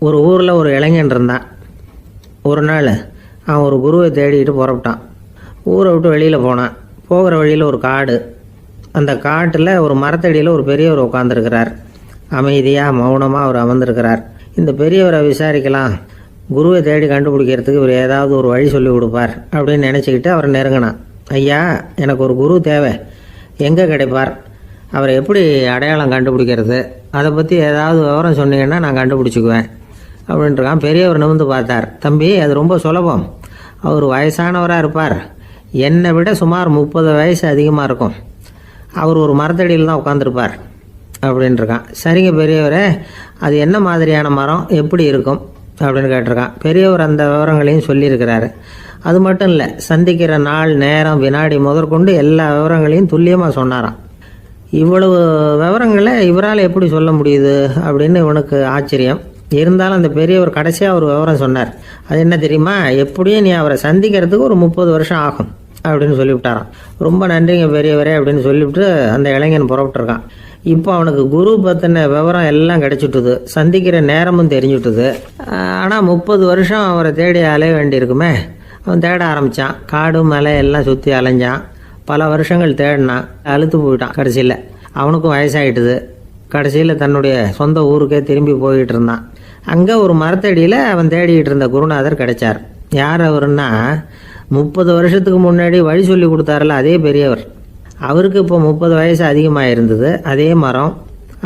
ஒரு ஊரில் ஒரு இளைஞன் இருந்தான். ஒரு நாள் அவன் ஒரு குருவை தேடிட்டு புறப்பட்டான். ஊரை விட்டு வெளியில் போனான். போகிற வழியில் ஒரு காடு. அந்த காட்டில் ஒரு மரத்தடியில் ஒரு பெரியவர் உட்காந்துருக்கிறார். அமைதியாக மௌனமாக அவர் அமர்ந்திருக்கிறார். இந்த பெரியவரை விசாரிக்கலாம், குருவை தேடி கண்டுபிடிக்கிறதுக்கு இவர் ஏதாவது ஒரு வழி சொல்லி கொடுப்பார் அப்படின்னு நினச்சிக்கிட்டு அவரை நெருங்கினான். ஐயா, எனக்கு ஒரு குரு தேவை, எங்கே கிடைப்பார், அவரை எப்படி அடையாளம் கண்டுபிடிக்கிறது, அதை பற்றி ஏதாவது விவரம் சொன்னீங்கன்னா நான் கண்டுபிடிச்சிக்குவேன் அப்படின்ட்டுருக்கான். பெரியவர் நிமிர்ந்து பார்த்தார். தம்பி, அது ரொம்ப சுலபம். அவர் வயசானவராக இருப்பார், என்னை விட சுமார் 30 வயசு அதிகமாக இருக்கும். அவர் ஒரு மரத்தடியில் தான் உட்காந்துருப்பார் அப்படின்ட்டுருக்கான். சரிங்க பெரியவரே, அது என்ன மாதிரியான மரம், எப்படி இருக்கும் அப்படின்னு கேட்டிருக்கான். பெரியவர் அந்த விவரங்களையும் சொல்லியிருக்கிறாரு. அது மட்டும் இல்லை, சந்திக்கிற நாள், நேரம், வினாடி முதற்கொண்டு எல்லா விவரங்களையும் துல்லியமாக சொன்னாராம். இவ்வளவு விவரங்களை இவரால் எப்படி சொல்ல முடியுது அப்படின்னு இவனுக்கு ஆச்சரியம். இருந்தாலும் அந்த பெரியவர் கடைசியாக ஒரு விவரம் சொன்னார். அது என்ன தெரியுமா, எப்படியும் நீ அவரை சந்திக்கிறதுக்கு ஒரு 30 வருஷம் ஆகும் அப்படின்னு சொல்லிவிட்டாராம். ரொம்ப நன்றிங்க பெரியவரே அப்படின்னு சொல்லிவிட்டு அந்த இளைஞன் புறப்பட்டுருக்கான். இப்போ அவனுக்கு குரு பற்றின விவரம் எல்லாம் கிடைச்சிட்டுது, சந்திக்கிற நேரமும் தெரிஞ்சுட்டுது. ஆனால் 30 வருஷம் அவரை தேடி அலைய வேண்டியிருக்குமே. அவன் தேட ஆரம்பித்தான். காடு மலை எல்லாம் சுற்றி அலைஞ்சான். பல வருஷங்கள் தேடினான். அழுத்து போயிட்டான். கடைசியில் அவனுக்கும் வயசாகிட்டுது. கடைசியில் தன்னுடைய சொந்த ஊருக்கே திரும்பி போய்கிட்டு இருந்தான். அங்கே ஒரு மரத்தடியில் அவன் தேடிக்கிட்டு இருந்த குருநாதர் கிடைச்சார். யார் அவருன்னா, 30 வருஷத்துக்கு முன்னாடி வழி சொல்லி கொடுத்தாருல அதே பெரியவர். அவருக்கு இப்போ 30 வயசு அதிகமாக இருந்தது. அதே மரம்.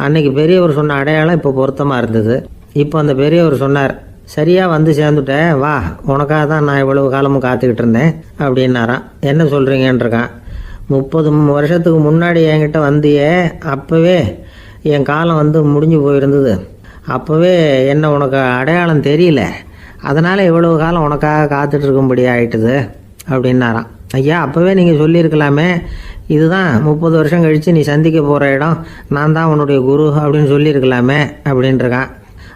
அன்னைக்கு பெரியவர் சொன்ன அடையாளம் இப்போ பொருத்தமாக இருந்தது. இப்போ அந்த பெரியவர் சொன்னார், சரியாக வந்து சேர்ந்துட்டேன், வா, உனக்காக தான் நான் இவ்வளவு காலமும் காத்துக்கிட்டு இருந்தேன் அப்படின்னாரான். என்ன சொல்கிறீங்கன்றிருக்கான். 30 வருஷத்துக்கு முன்னாடி என்கிட்ட வந்தியே, அப்போவே என் காலம் வந்து முடிஞ்சு போயிருந்தது. அப்போவே என்ன உனக்கு அடையாளம் தெரியல, அதனால் இவ்வளவு காலம் உனக்காக காத்துட்டு இருக்கும்படி ஆயிட்டுது அப்படின்னாராம். ஐயா, அப்போவே நீங்கள் சொல்லியிருக்கலாமே, இதுதான் 30 வருஷம் கழித்து நீ சந்திக்க போகிற இடம், நான் தான் உன்னுடைய குரு அப்படின்னு சொல்லியிருக்கலாமே அப்படின்ட்டுருக்கான்.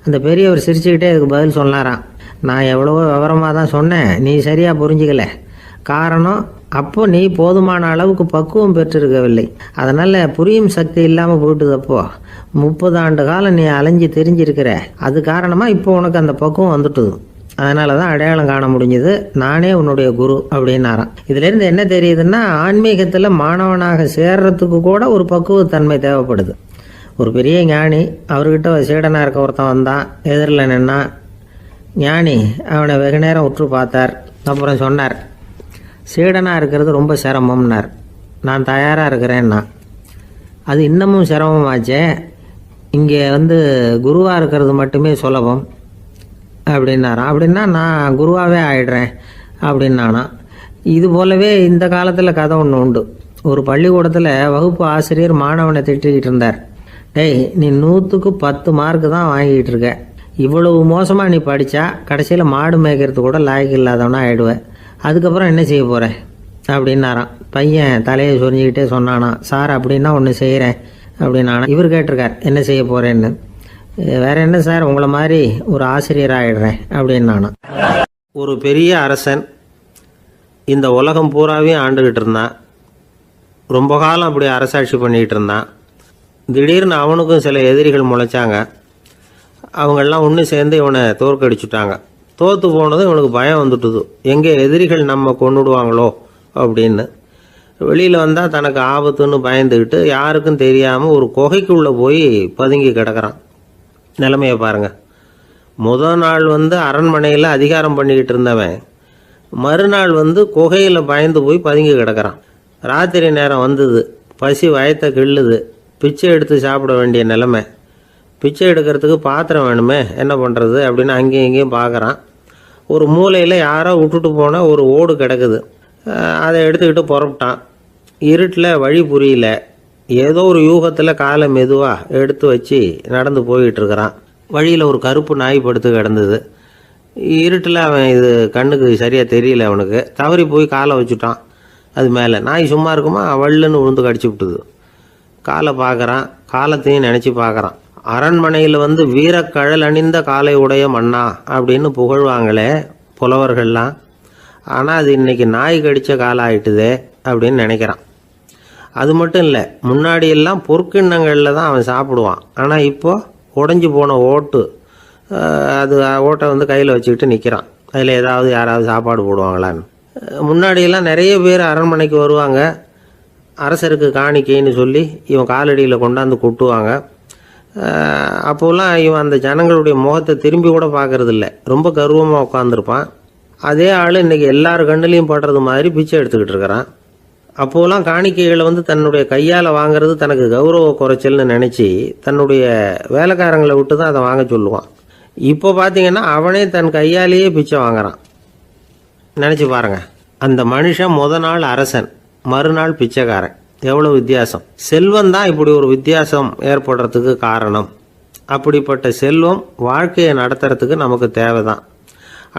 அந்த பெரியவர் சிரிச்சுக்கிட்டே இதுக்கு பதில் சொன்னாராம். நான் எவ்வளவோ விவரமாக தான் சொன்னேன், நீ சரியாக புரிஞ்சிக்கல. காரணம், அப்போ நீ போதுமான அளவுக்கு பக்குவம் பெற்றிருக்கவில்லை, அதனால் புரியும் சக்தி இல்லாமல் போயிட்டுது. அப்போ 30 ஆண்டு காலம் நீ அலைஞ்சி தெரிஞ்சிருக்கிற, அது காரணமாக இப்போ உனக்கு அந்த பக்குவம் வந்துட்டுது. அதனால தான் அடையாளம் காண முடிஞ்சது, நானே உன்னுடைய குரு அப்படின்னாராம். இதுலேருந்து என்ன தெரியுதுன்னா, ஆன்மீகத்தில் மாணவனாக சேர்றதுக்கு கூட ஒரு பக்குவத்தன்மை தேவைப்படுது. ஒரு பெரிய ஞானி, அவர்கிட்ட சீடனாக இருக்க ஒருத்தன் வந்தான். எதிரில் நின்னான். ஞானி அவனை வெகு நேரம் உற்று பார்த்தார். அப்புறம் சொன்னார், சீடனாக இருக்கிறது ரொம்ப சிரமம்னார். நான் தயாராக இருக்கிறேன்னா. அது இன்னமும் சிரமமாச்சே, இங்கே வந்து குருவாக இருக்கிறது மட்டுமே சுலபம் அப்படின்னாராம். அப்படின்னா நான் குருவாகவே ஆயிடுறேன் அப்படின்னானா. இது போலவே இந்த காலத்தில் கதை ஒன்று உண்டு. ஒரு பள்ளிக்கூடத்தில் வகுப்பு ஆசிரியர் மாணவனை திட்டிக்கிட்டு இருந்தார். டேய், நீ 100க்கு 10 மார்க்கு தான் வாங்கிக்கிட்டு இருக்க, இவ்வளவு மோசமாக நீ படித்தா கடைசியில் மாடு மேய்க்கிறது கூட லாய்க்கு இல்லாதவனா ஆயிடுவேன், அதுக்கப்புறம் என்ன செய்ய போகிறேன் அப்படின்னாராம். பையன் தலையை சொரிஞ்சிக்கிட்டே சொன்னானா, சார் அப்படின்னா ஒன்று செய்கிறேன் அப்படின்னானா. இவர் கேட்டிருக்கார், என்ன செய்ய போகிறேன்னு. வேற என்ன சார், உங்களை மாதிரி ஒரு ஆசிரியர் ஆகிடுறேன் அப்படின்னானா. ஒரு பெரிய அரசன் இந்த உலகம் பூராவையும் ஆண்டுகிட்டு இருந்தான். ரொம்ப காலம் அப்படி அரசாட்சி பண்ணிக்கிட்டு இருந்தான். திடீர்னு அவனுக்கும் சில எதிரிகள் முளைச்சாங்க. அவங்கெல்லாம் ஒன்று சேர்ந்து இவனை தோற்கடிச்சுட்டாங்க. தோற்று போனதும் இவனுக்கு பயம் வந்துட்டுது, எங்கே எதிரிகள் நம்ம கொண்டுடுவாங்களோ அப்படின்னு. வெளியில் வந்தால் தனக்கு ஆபத்துன்னு பயந்துக்கிட்டு யாருக்கும் தெரியாமல் ஒரு குகைக்குள்ளே போய் பதுங்கி கிடக்கிறான். நிலைமையை பாருங்கள். முதல் நாள் வந்து அரண்மனையில் அதிகாரம் பண்ணிக்கிட்டு இருந்தவன் மறுநாள் வந்து குகையில் பயந்து போய் பதுங்கி கிடக்கிறான். ராத்திரி நேரம் வந்தது, பசி வயத்தை கிள்ளுது, பிச்சை எடுத்து சாப்பிட வேண்டிய நிலைமை. பிச்சை எடுக்கிறதுக்கு பாத்திரம் வேணுமே, என்ன பண்ணுறது அப்படின்னு அங்கேயும் இங்கேயும் பார்க்குறான். ஒரு மூலையில் யாரோ விட்டுட்டு போனால் ஒரு ஓடு கிடக்குது. அதை எடுத்துக்கிட்டு புறப்பட்டான். இருட்டில் வழி புரியல. ஏதோ ஒரு யூகத்தில் காலை மெதுவாக எடுத்து வச்சு நடந்து போய்கிட்டு இருக்கிறான். வழியில் ஒரு கருப்பு நாய் படுத்து கிடந்தது. இருட்டில் அவன் இது கண்ணுக்கு சரியாக தெரியல. அவனுக்கு தவறி போய் காலை வச்சுட்டான். அது மேலே நாய் சும்மா இருக்குமா, வள்ளுன்னு விழுந்து கடிச்சு விட்டுது. காலை பார்க்குறான், காலத்தையும் நினச்சி பார்க்குறான். அரண்மனையில் வந்து வீரக்கழல் அணிந்த காலை உடைய மன்னா அப்படின்னு புகழ்வாங்களே புலவர்கள்லாம். ஆனால் அது இன்னைக்கு நாய் கடித்த காலம் ஆயிட்டுதே அப்படின்னு நினைக்கிறான். அது மட்டும் இல்லை, முன்னாடியெல்லாம் பொற்கிண்ணங்களில் தான் அவன் சாப்பிடுவான். ஆனால் இப்போ உடஞ்சி போன ஓட்டு அது ஓட்டை வந்து கையில் வச்சுக்கிட்டு நிற்கிறான். அதில் ஏதாவது யாராவது சாப்பாடு போடுவாங்களான்னு. முன்னாடியெல்லாம் நிறைய பேர் அரண்மனைக்கு வருவாங்க. அரசருக்கு காணிக்கைன்னு சொல்லி இவன் காலடியில் கொண்டாந்து கொட்டுவாங்க. அப்போல்லாம் இவன் அந்த ஜனங்களுடைய முகத்தை திரும்பி கூட பார்க்கறதில்ல, ரொம்ப கர்வமாக உட்காந்துருப்பான். அதே ஆள் இன்றைக்கி எல்லார் கண்ணுலேயும் படுறது மாதிரி பிச்சை எடுத்துக்கிட்டு இருக்கிறான். அப்போலாம் காணிக்கைகளை வந்து தன்னுடைய கையால் வாங்கிறது தனக்கு கௌரவ குறைச்சல்னு நினச்சி தன்னுடைய வேலைக்காரங்களை விட்டு தான் அதை வாங்க சொல்லுவான். இப்போ பார்த்தீங்கன்னா அவனே தன் கையாலேயே பிச்சை வாங்குறான். நினச்சி பாருங்க, அந்த மனுஷன் நாள் அரசன், மறுநாள் பிச்சைக்காரன், எவ்வளோ வித்தியாசம். செல்வம் தான் இப்படி ஒரு வித்தியாசம் ஏற்படுறதுக்கு காரணம். அப்படிப்பட்ட செல்வம் வாழ்க்கையை நடத்துறதுக்கு நமக்கு தேவைதான்.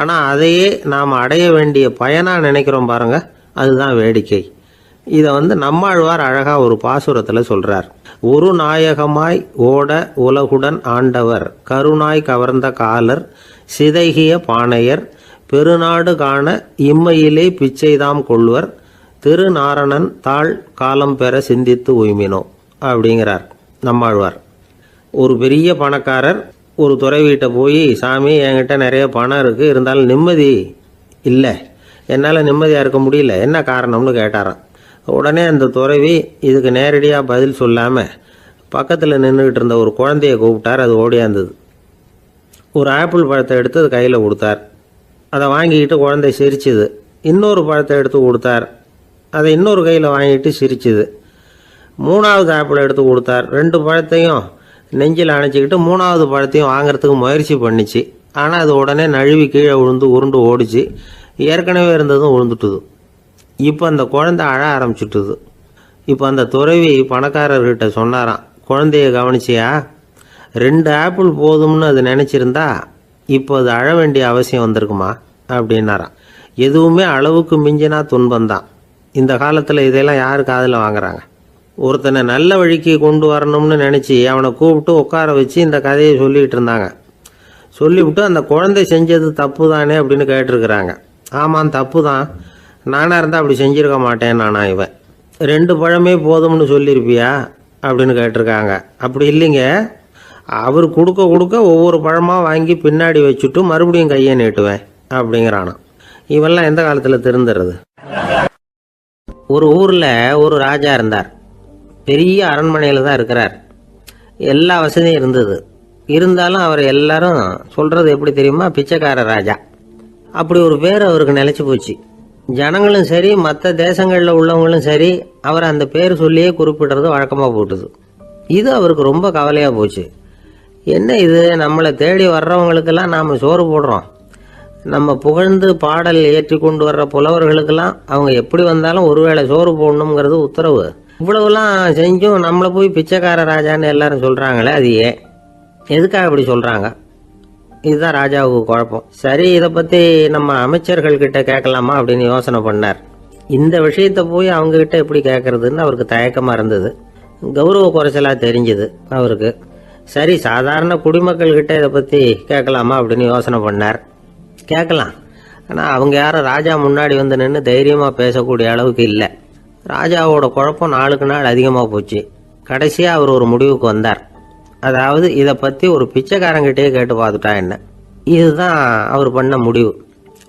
ஆனால் அதையே நாம் அடைய வேண்டிய பயனாக நினைக்கிறோம் பாருங்க, அதுதான் வேடிக்கை. இதை வந்து நம்மாழ்வார் அழகாக ஒரு பாசுரத்தில் சொல்கிறார். ஒரு நாயகமாய் ஓட உலகுடன் ஆண்டவர், கருணாய் கவர்ந்த காலர், சிதைகிய பானையர், பெருநாடு காண இம்மையிலே பிச்சைதாம் கொள்வர், திருநாரணன் தாழ் காலம் பெற சிந்தித்து உய்மினோ அப்படிங்கிறார் நம்மாழ்வார். ஒரு பெரிய பணக்காரர் ஒரு துறவிகிட்ட போய், சாமி என்கிட்ட நிறைய பணம் இருக்குது, இருந்தாலும் நிம்மதி இல்லை, என்னால் நிம்மதியாக இருக்க முடியல, என்ன காரணம்னு கேட்டாராம். உடனே அந்த துறவி இதுக்கு நேரடியாக பதில் சொல்லாமல் பக்கத்தில் நின்றுக்கிட்டு இருந்த ஒரு குழந்தைய கூப்பிட்டார். அது ஓடியாந்தது. ஒரு ஆப்பிள் பழத்தை எடுத்து அது கையில் கொடுத்தார். அதை வாங்கிக்கிட்டு குழந்தை சிரிச்சுது. இன்னொரு பழத்தை எடுத்து கொடுத்தார். அதை இன்னொரு கையில் வாங்கிட்டு சிரிச்சுது. மூணாவது ஆப்பிள் எடுத்து கொடுத்தார். 2 பழத்தையும் நெஞ்சில் அணைச்சிக்கிட்டு 3வது பழத்தையும் வாங்கிறதுக்கு முயற்சி பண்ணிச்சு. ஆனால் அது உடனே நழுவி கீழே விழுந்து உருண்டு ஓடிச்சு. ஏற்கனவே இருந்ததும் விழுந்துட்டுது. இப்போ அந்த குழந்தை அழ ஆரம்பிச்சுட்டுது. இப்போ அந்த துறவி பணக்காரர்கிட்ட சொன்னாராம், குழந்தைய கவனிச்சியா, 2 ஆப்பிள் போதும்னு அது நினச்சிருந்தா இப்போ அது அழ வேண்டிய அவசியம் வந்திருக்குமா அப்படின்னாராம். எதுவுமே அளவுக்கு மிஞ்சினா துன்பந்தான். இந்த காலத்தில் இதெல்லாம் யார் காதில் வாங்குறாங்க? ஒருத்தனை நல்ல வழிக்கு கொண்டு வரணும்னு நினச்சி அவனை கூப்பிட்டு உட்கார வச்சு இந்த கதையை சொல்லிகிட்டு இருந்தாங்க. சொல்லிவிட்டு அந்த குழந்தை செஞ்சது தப்பு தானே அப்படின்னு கேட்டிருக்கிறாங்க. ஆமாம், தப்பு தான், நானாக இருந்தால் அப்படி செஞ்சுருக்க மாட்டேன் நானா இவன். 2 பழமே போதும்னு சொல்லியிருப்பியா அப்படின்னு கேட்டிருக்காங்க. அப்படி இல்லைங்க, அவர் கொடுக்க கொடுக்க ஒவ்வொரு பழமாக வாங்கி பின்னாடி வச்சுட்டு மறுபடியும் கையை நீட்டுவேன் அப்படிங்கிறானா. இவெல்லாம் எந்த காலத்தில் திருந்துறது? ஒரு ஊரில் ஒரு ராஜா இருந்தார். பெரிய அரண்மனையில் தான் இருக்கிறார். எல்லா வசதியும் இருந்தது. இருந்தாலும் அவர் எல்லாரும் சொல்கிறது எப்படி தெரியுமா, பிச்சைக்கார ராஜா. அப்படி ஒரு பேர் அவருக்கு நிலச்சி போச்சு. ஜனங்களும் சரி, மற்ற தேசங்களில் உள்ளவங்களும் சரி, அவர் அந்த பேர் சொல்லியே குறிப்பிடுறது வழக்கமாக போட்டுது. இது அவருக்கு ரொம்ப கவலையாக போச்சு. என்ன இது, நம்மளை தேடி வர்றவங்களுக்கெல்லாம் நாம் சோறு போடுறோம், நம்ம புகழ்ந்து பாடல் ஏற்றி கொண்டு வர்ற புலவர்களுக்கெல்லாம் அவங்க எப்படி வந்தாலும் ஒருவேளை சோறு போடணுங்கிறது உத்தரவு. இவ்வளவுலாம் செஞ்சும் நம்மளை போய் பிச்சைக்கார ராஜான்னு எல்லாரும் சொல்கிறாங்களே, அது ஏன், எதுக்காக அப்படி சொல்கிறாங்க? இதுதான் ராஜாவுக்கு குழப்பம். சரி, இதை பற்றி நம்ம அமைச்சர்கள்கிட்ட கேட்கலாமா அப்படின்னு யோசனை பண்ணார். இந்த விஷயத்தை போய் அவங்கக்கிட்ட எப்படி கேட்கறதுன்னு அவருக்கு தயக்கமாக இருந்தது. கௌரவ குறைச்சலாக தெரிஞ்சுது அவருக்கு. சரி, சாதாரண குடிமக்கள்கிட்ட இதை பற்றி கேட்கலாமா அப்படின்னு யோசனை பண்ணார். கேட்கலாம், ஆனால் அவங்க யாரும் ராஜா முன்னாடி வந்து நின்று தைரியமாக பேசக்கூடிய அளவுக்கு இல்லை. ராஜாவோட குழப்பம் நாளுக்கு நாள் அதிகமாக போச்சு. கடைசியாக அவர் ஒரு முடிவுக்கு வந்தார். அதாவது இதை பற்றி ஒரு பிச்சைக்காரங்கிட்டே கேட்டு பார்த்துட்டா என்ன. இதுதான் அவர் பண்ண முடிவு.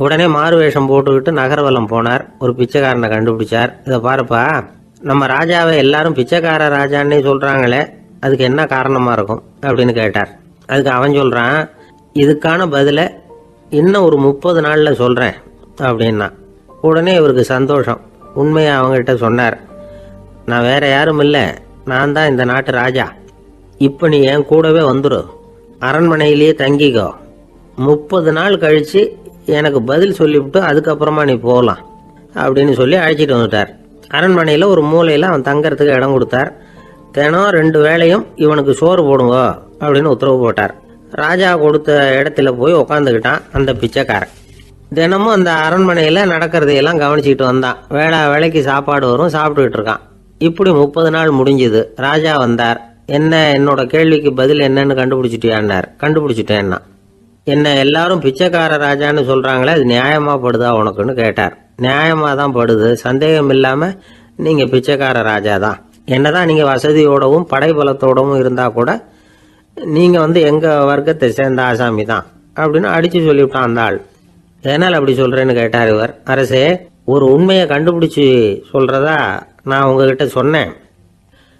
உடனே மாறு வேஷம் போட்டுக்கிட்டு நகர்வலம் போனார். ஒரு பிச்சைக்காரனை கண்டுபிடிச்சார். இதை பாருப்பா, நம்ம ராஜாவை எல்லாரும் பிச்சைக்கார ராஜான்னே சொல்கிறாங்களே, அதுக்கு என்ன காரணமாக இருக்கும் அப்படின்னு கேட்டார். அதுக்கு அவன் சொல்கிறான், இதுக்கான பதிலை இன்னும் ஒரு 30 நாளில் சொல்கிறேன் அப்படின்னா. உடனே இவருக்கு சந்தோஷம். உண்மையை அவங்ககிட்ட சொன்னார். நான் வேற யாரும் இல்லை, நான் தான் இந்த நாட்டு ராஜா. இப்போ நீ என் கூடவே வந்துடு, அரண்மனையிலேயே தங்கிக்கோ. 30 நாள் கழித்து எனக்கு பதில் சொல்லிவிட்டு அதுக்கப்புறமா நீ போகலாம் அப்படின்னு சொல்லி அழைச்சிட்டு வந்துட்டார். அரண்மனையில் ஒரு மூலையில் அவன் தங்கறதுக்கு இடம் கொடுத்தார். தினம் 2 வேளையும் இவனுக்கு சோறு போடுங்க அப்படின்னு உத்தரவு போட்டார். ராஜா கொடுத்த இடத்துல போய் உக்காந்துக்கிட்டான் அந்த பிச்சைக்காரன். தினமும் அந்த அரண்மனையில் நடக்கிறதையெல்லாம் கவனிச்சிக்கிட்டு வந்தான். வேளைக்கு சாப்பாடு வரும், சாப்பிட்டுக்கிட்டு இருக்கான். இப்படி 30 நாள் முடிஞ்சுது. ராஜா வந்தார். என்ன, என்னோட கேள்விக்கு பதில் என்னன்னு கண்டுபிடிச்சிட்டியான்னார். கண்டுபிடிச்சிட்டேன்னா. என்ன எல்லாரும் பிச்சைக்கார ராஜான்னு சொல்கிறாங்களே, அது நியாயமாக படுதா உனக்குன்னு கேட்டார். நியாயமாக தான் படுது, சந்தேகம் இல்லாமல் நீங்கள் பிச்சைக்கார ராஜா தான். என்னதான் நீங்கள் வசதியோடவும் படைபலத்தோடவும் இருந்தால் கூட நீங்கள் வந்து எங்கள் வர்க்கத்தை சேர்ந்த ஆசாமி தான் அப்படின்னு அடித்து சொல்லிவிட்டான் அந்த ஆள். எதனால் அப்படி சொல்கிறேன்னு கேட்டார் இவர். அரசே, ஒரு உண்மையை கண்டுபிடிச்சி சொல்கிறதா நான் உங்ககிட்ட சொன்னேன்.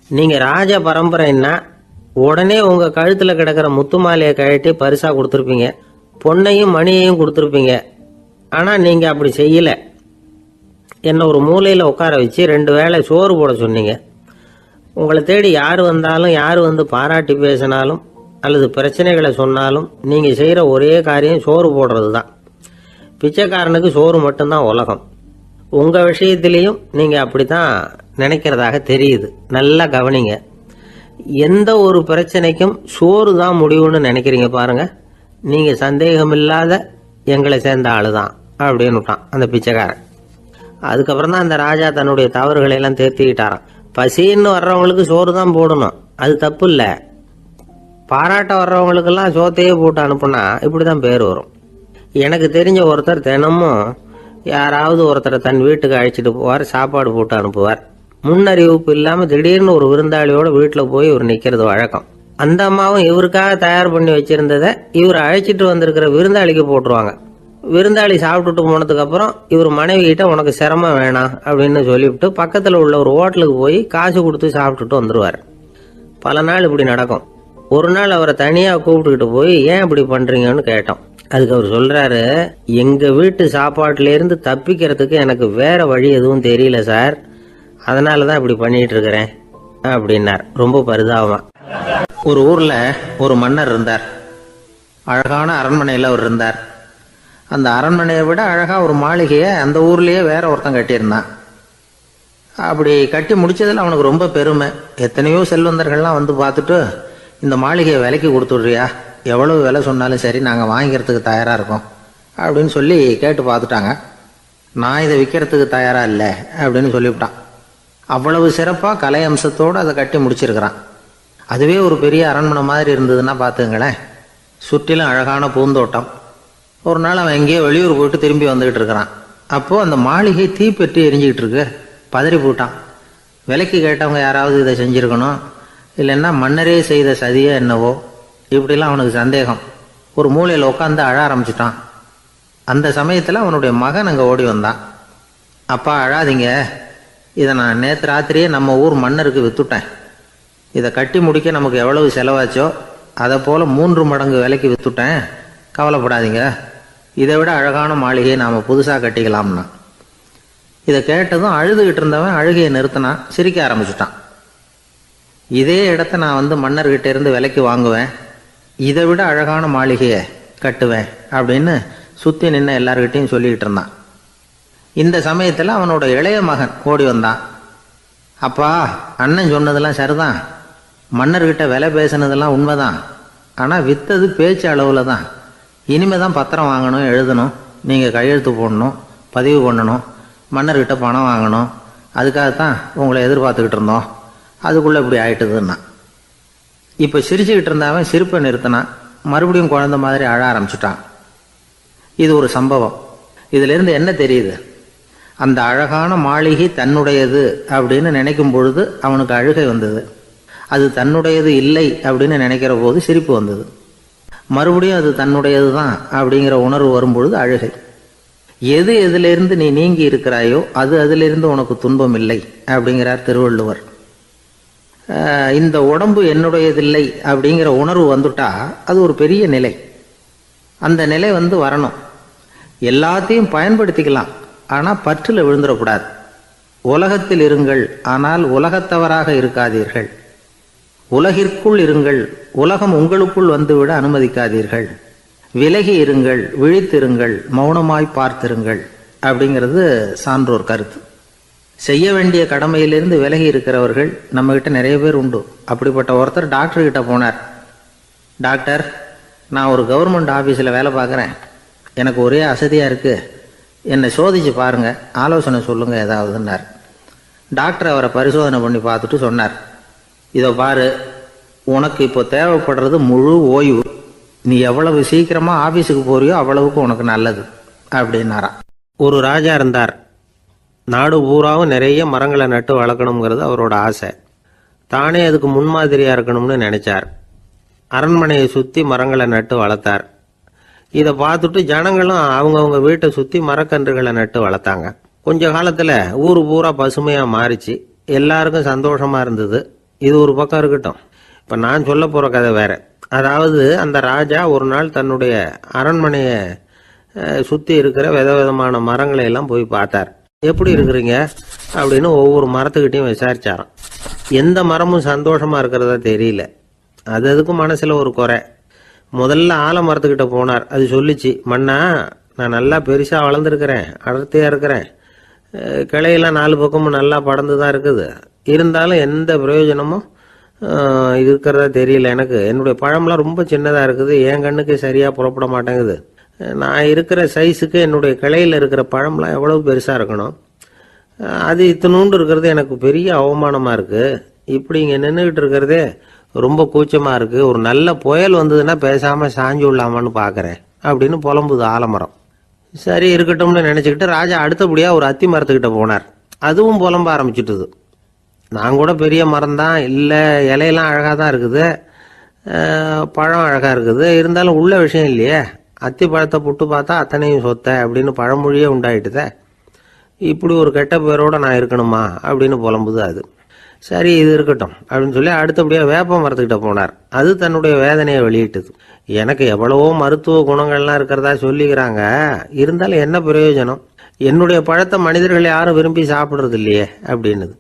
நீங்கள் ராஜ பரம்பரைன்னா உடனே உங்கள் கழுத்தில் கிடக்கிற முத்து மாலையை கழட்டி பரிசாக கொடுத்துருப்பீங்க, பொண்ணையும் மணியையும் கொடுத்துருப்பீங்க. ஆனால் நீங்கள் அப்படி செய்யலை. என்னை ஒரு மூலையில் உட்கார வச்சு 2 வேளை சோறு போட சொன்னீங்க. உங்களை தேடி யார் வந்தாலும், யார் வந்து பாராட்டி பேசினாலும் அல்லது பிரச்சனைகளை சொன்னாலும் நீங்கள் செய்கிற ஒரே காரியம் சோறு போடுறது தான். பிச்சைக்காரனுக்கு சோறு மட்டும்தான் உலகம். உங்கள் விஷயத்திலையும் நீங்கள் அப்படி தான் நினைக்கிறதாக தெரியுது. நல்லா கவனிங்க. எந்த ஒரு பிரச்சனைக்கும் சோறு தான் முடிவுன்னு நினைக்கிறீங்க பாருங்கள். நீங்கள் சந்தேகமில்லாத எங்களை சேர்ந்த ஆளு தான் அப்படின்னு விட்டான் அந்த பிச்சைக்காரன். அதுக்கப்புறம் தான் அந்த ராஜா தன்னுடைய தவறுகளை எல்லாம் தேர்த்திக்கிட்டாராம். பசின்னு வர்றவங்களுக்கு சோறு தான் போடணும், அது தப்பு இல்லை. பாராட்ட வர்றவங்களுக்கெல்லாம் சோத்தையே போட்டு அனுப்புனா இப்படி தான் பேர் வரும். எனக்கு தெரிஞ்ச ஒருத்தர் தினமும் யாராவது ஒருத்தரை தன் வீட்டுக்கு அழைச்சிட்டு போவார், சாப்பாடு போட்டு அனுப்புவார். முன்னறிவிப்பு இல்லாமல் திடீர்னு ஒரு விருந்தாளியோட வீட்டில் போய் இவர் நிற்கிறது வழக்கம். அந்த அம்மாவும் இவருக்காக தயார் பண்ணி வச்சிருந்ததை இவர் அழைச்சிட்டு வந்திருக்கிற விருந்தாளிக்கு போட்டுருவாங்க. விருந்தாளி சாப்பிட்டுட்டு போனதுக்கப்புறம் இவர் மனைவி கிட்ட உனக்கு சிரமம் வேணாம் அப்படின்னு சொல்லிவிட்டு பக்கத்தில் உள்ள ஒரு ஹோட்டலுக்கு போய் காசு கொடுத்து சாப்பிட்டுட்டு வந்துடுவார். பல நாள் இப்படி நடக்கும். ஒரு நாள் அவரை தனியாக கூப்பிட்டுக்கிட்டு போய் ஏன் இப்படி பண்ணுறீங்கன்னு கேட்டோம். அதுக்கு அவர் சொல்கிறாரு, எங்கள் வீட்டு சாப்பாட்டிலேருந்து தப்பிக்கிறதுக்கு எனக்கு வேற வழி எதுவும் தெரியல சார், அதனால தான் இப்படி பண்ணிட்டு இருக்கிறேன் அப்படின்னார் ரொம்ப பரிதாபமாக. ஒரு ஊரில் ஒரு மன்னர் இருந்தார். அழகான அரண்மனையில் அவர் இருந்தார். அந்த அரண்மனையை விட அழகாக ஒரு மாளிகையை அந்த ஊர்லேயே வேற ஒருத்தன் கட்டியிருந்தான். அப்படி கட்டி முடிச்சதில் அவனுக்கு ரொம்ப பெருமை. எத்தனையோ செல்வந்தர்கள்லாம் வந்து பார்த்துட்டு, இந்த மாளிகையை விலைக்கு கொடுத்துட்றியா, எவ்வளவு விலை சொன்னாலும் சரி நாங்கள் வாங்கிக்கிறதுக்கு தயாராக இருக்கோம் அப்படின்னு சொல்லி கேட்டு பார்த்துட்டாங்க. நான் இதை விற்கிறதுக்கு தயாராக இல்லை அப்படின்னு சொல்லிவிட்டான். அவ்வளவு சிறப்பாக கலை அம்சத்தோடு அதை கட்டி முடிச்சிருக்கிறான். அதுவே ஒரு பெரிய அரண்மனை மாதிரி இருந்ததுன்னா பார்த்துங்களேன். சுற்றிலும் அழகான பூந்தோட்டம். ஒரு நாள் அவன் எங்கேயோ வெளியூர் போயிட்டு திரும்பி வந்துகிட்டு இருக்கிறான். அப்போது அந்த மாளிகை தீப்பெட்டி எரிஞ்சிக்கிட்டு இருக்கு. பதறி போட்டான். விலைக்கு கேட்டவங்க யாராவது இதை செஞ்சுருக்கணும், இல்லைன்னா மன்னரே செய்த சதியே என்னவோ, இப்படிலாம் அவனுக்கு சந்தேகம். ஒரு மூலையில் உட்காந்து அழ ஆரம்பிச்சிட்டான். அந்த சமயத்தில் அவனுடைய மகன் அங்கே ஓடி வந்தான். அப்பா அழாதீங்க, இதை நான் நேற்று ராத்திரியே நம்ம ஊர் மன்னருக்கு விற்றுட்டேன். இதை கட்டி முடிக்க நமக்கு எவ்வளவு செலவாச்சோ அதை போல் 3 மடங்கு விலைக்கு விற்றுட்டேன், கவலைப்படாதீங்க. இதை விட அழகான மாளிகையை நாம் புதுசாக கட்டிக்கலாம்னா. இதை கேட்டதும் அழுதுகிட்டு இருந்தவன் அழுகையை நிறுத்தினான், சிரிக்க ஆரம்பிச்சிட்டான். இதே இடத்த நான் வந்து மன்னர்கிட்ட இருந்து விலைக்கு வாங்குவேன், இதை விட அழகான மாளிகையை கட்டுவேன் அப்படின்னு சுற்றி நின்று எல்லார்கிட்டையும் சொல்லிக்கிட்டு இருந்தான். இந்த சமயத்தில் அவனோட இளைய மகன் ஓடி வந்தான். அப்பா, அண்ணன் சொன்னதெல்லாம் சரிதான், மன்னர்கிட்ட விலை பேசினதெல்லாம் உண்மைதான், ஆனால் விற்றது பேச்சு அளவில் தான். இனிமே தான் பத்திரம் வாங்கணும், எழுதணும், நீங்கள் கையெழுத்து போடணும், பதிவு பண்ணணும், மன்னர்கிட்ட பணம் வாங்கணும், அதுக்காகத்தான் உங்களை எதிர்பார்த்துக்கிட்டு இருந்தோம், அதுக்குள்ளே இப்படி ஆயிட்டுதுன்னா. இப்போ சிரிச்சுக்கிட்டு இருந்தாவன் சிரிப்பை நிறுத்தினான். மறுபடியும் குழந்தை மாதிரி அழ ஆரம்பிச்சிட்டான். இது ஒரு சம்பவம். இதிலிருந்து என்ன தெரியுது? அந்த அழகான மாளிகை தன்னுடையது அப்படின்னு நினைக்கும் பொழுது அவனுக்கு அழுகை வந்தது. அது தன்னுடையது இல்லை அப்படின்னு நினைக்கிற போது சிரிப்பு வந்தது. மறுபடியும் அது தன்னுடையது தான் அப்படிங்கிற உணர்வு வரும்பொழுது அழுகை. எது எதிலிருந்து நீ நீங்கி இருக்கிறாயோ அது அதிலிருந்து உனக்கு துன்பம் இல்லை அப்படிங்கிறார் திருவள்ளுவர். இந்த உடம்பு என்னுடையதில்லை அப்படிங்கிற உணர்வு வந்துட்டா அது ஒரு பெரிய நிலை. அந்த நிலை வந்து வரணும். எல்லாத்தையும் பயன்படுத்திக்கலாம், ஆனால் பற்றில் விழுந்துடக்கூடாது. உலகத்தில் இருங்கள், ஆனால் உலகத்தவராக இருக்காதீர்கள். உலகிற்குள் இருங்கள், உலகம் உங்களுக்குள் வந்துவிட அனுமதிக்காதீர்கள். விலகி இருங்கள், விழித்திருங்கள், மௌனமாய் பார்த்திருங்கள் அப்படிங்கிறது சான்றோர் கருத்து. செய்ய வேண்டிய கடமையிலிருந்து விலகி இருக்கிறவர்கள் நம்மகிட்ட நிறைய பேர் உண்டு. அப்படிப்பட்ட ஒருத்தர் டாக்டர்கிட்ட போனார். டாக்டர், நான் ஒரு கவர்மெண்ட் ஆஃபீஸில் வேலை பார்க்குறேன், எனக்கு ஒரே அசதியாக இருக்குது, என்னை சோதிச்சு பாருங்கள், ஆலோசனை சொல்லுங்கள் ஏதாவதுன்னார். டாக்டர் அவரை பரிசோதனை பண்ணி பார்த்துட்டு சொன்னார், இதோ பாரு, உனக்கு இப்போ தேவைப்படுறது முழு ஓய்வு. நீ எவ்வளவு சீக்கிரமாக ஆஃபீஸுக்கு போறியோ அவ்வளவுக்கு உனக்கு நல்லது அப்படின்னாராம். ஒரு ராஜா இருந்தார். நாடு பூராவும் நிறைய மரங்களை நட்டு வளர்க்கணுங்கிறது அவரோட ஆசை. தானே அதுக்கு முன்மாதிரியாக இருக்கணும்னு நினைச்சார். அரண்மனையை சுற்றி மரங்களை நட்டு வளர்த்தார். இதை பார்த்துட்டு ஜனங்களும் அவங்கவுங்க வீட்டை சுற்றி மரக்கன்றுகளை நட்டு வளர்த்தாங்க. கொஞ்ச காலத்தில் ஊர் பூரா பசுமையாக மாறிச்சு. எல்லாருக்கும் சந்தோஷமாக இருந்தது. இது ஒரு பக்கம் இருக்கட்டும். இப்போ நான் சொல்ல போகிற கதை வேற. அதாவது அந்த ராஜா ஒரு நாள் தன்னுடைய அரண்மனையை சுற்றி இருக்கிற விதவிதமான மரங்களை எல்லாம் போய் பார்த்தார். எப்படி இருக்கிறீங்க அப்படின்னு ஒவ்வொரு மரத்துக்கிட்டையும் விசாரிச்சாராம். எந்த மரமும் சந்தோஷமாக இருக்கிறதா தெரியல. அதுக்கும் மனசில் ஒரு குறை. முதல்ல ஆலமரத்துக்கிட்ட போனார். அது சொல்லிச்சு, மண்ணா நான் நல்லா பெருசாக வளர்ந்துருக்கிறேன், அடர்த்தியாக இருக்கிறேன், கிளையெல்லாம் 4 பக்கமும் நல்லா படர்ந்து தான் இருக்குது, இருந்தாலும் எந்த பிரயோஜனமும் இருக்கிறதா தெரியல எனக்கு. என்னுடைய பழம்லாம் ரொம்ப சின்னதாக இருக்குது, என் கண்ணுக்கு சரியாக புறப்பட மாட்டேங்குது. நான் இருக்கிற சைஸுக்கு என்னுடைய கிளையில் இருக்கிற பழம்லாம் எவ்வளவு பெருசாக இருக்கணும், அது இத்தினூண்டு இருக்கிறது எனக்கு பெரிய அவமானமாக இருக்குது. இப்படி இங்கே நின்றுக்கிட்டு இருக்கிறதே ரொம்ப கூச்சமாக இருக்குது. ஒரு நல்ல புயல் வந்ததுன்னா பேசாமல் சாஞ்சு விடலாமான்னு பார்க்குறேன் அப்படின்னு புலம்புது ஆலமரம். சரி இருக்கட்டும்னு நினச்சிக்கிட்டு ராஜா அடுத்தபடியாக ஒரு அத்தி மரத்துக்கிட்ட போனார். அதுவும் புலம்ப ஆரம்பிச்சுட்டுது. நான் கூட பெரிய மரம் தான், இல்லை இலையெல்லாம் அழகாக தான் இருக்குது, பழம் அழகாக இருக்குது, இருந்தாலும் உள்ள விஷயம் இல்லையே, அத்தி பழத்தை புட்டு பார்த்தா அத்தனையும் சொத்த அப்படின்னு பழமொழியே உண்டாயிட்டுதே. இப்படி ஒரு கெட்ட பேரோடு நான் இருக்கணுமா அப்படின்னு புலம்புது அது. சரி இது இருக்கட்டும் அப்படின்னு சொல்லி அடுத்தபடியாக வேப்ப மரத்துக்கிட்ட போனார். அது தன்னுடைய வேதனையை வெளியிட்டது. எனக்கு எவ்வளவோ மருத்துவ குணங்கள்லாம் இருக்கிறதா சொல்லிக்கிறாங்க, இருந்தாலும் என்ன பிரயோஜனம், என்னுடைய பழத்தை மனிதர்கள் யாரும் விரும்பி சாப்பிட்றது இல்லையே அப்படின்னுது.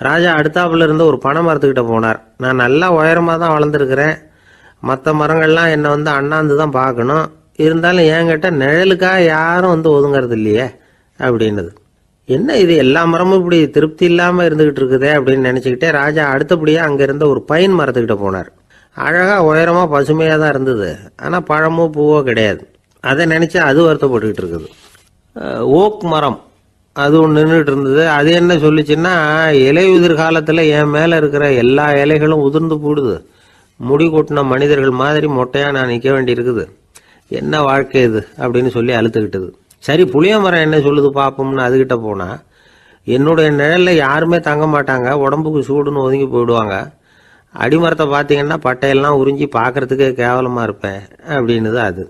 ராஜா அடுத்தாப்புல இருந்த ஒரு பனை மரத்துக்கிட்ட போனார். நான் நல்லா உயரமாக தான் வளர்ந்துருக்கிறேன், மற்ற மரங்கள்லாம் என்னை அண்ணாந்து தான் பார்க்கணும், இருந்தாலும் என்கிட்ட நிழலுக்காக யாரும் ஒதுங்கிறது இல்லையே அப்படின்னுது. என்ன இது எல்லா மரமும் இப்படி திருப்தி இல்லாமல் இருந்துகிட்டு இருக்குதே அப்படின்னு நினச்சிக்கிட்டே ராஜா அடுத்தபடியாக அங்கே இருந்த ஒரு பைன் மரத்துக்கிட்ட போனார். அழகாக உயரமாக பசுமையாக தான் இருந்தது, ஆனால் பழமோ பூவோ கிடையாது. அதை நினச்சி அது வருத்தப்பட்டுக்கிட்டு இருக்குது. ஓக் மரம் அது ஒன்று நின்றுட்டு இருந்தது. அது என்ன சொல்லிச்சுன்னா, இலையுதிர் காலத்தில் என் மேலே இருக்கிற எல்லா இலைகளும் உதிர்ந்து போடுது, முடி கொட்டின மனிதர்கள் மாதிரி மொட்டையாக நான் நிற்க வேண்டி இருக்குது, என்ன வாழ்க்கை இது அப்படின்னு சொல்லி அழுத்துக்கிட்டது. சரி புளிய மரம் என்ன சொல்லுது பார்ப்போம்னு அதுகிட்ட போனால், என்னுடைய நிழலில் யாருமே தங்க மாட்டாங்க, உடம்புக்கு சூடுன்னு ஒதுங்கி போயிடுவாங்க, அடிமரத்தை பார்த்தீங்கன்னா பட்டையெல்லாம் உறிஞ்சி பார்க்கறதுக்கே கேவலமாக இருப்பேன் அப்படின்னுது அது.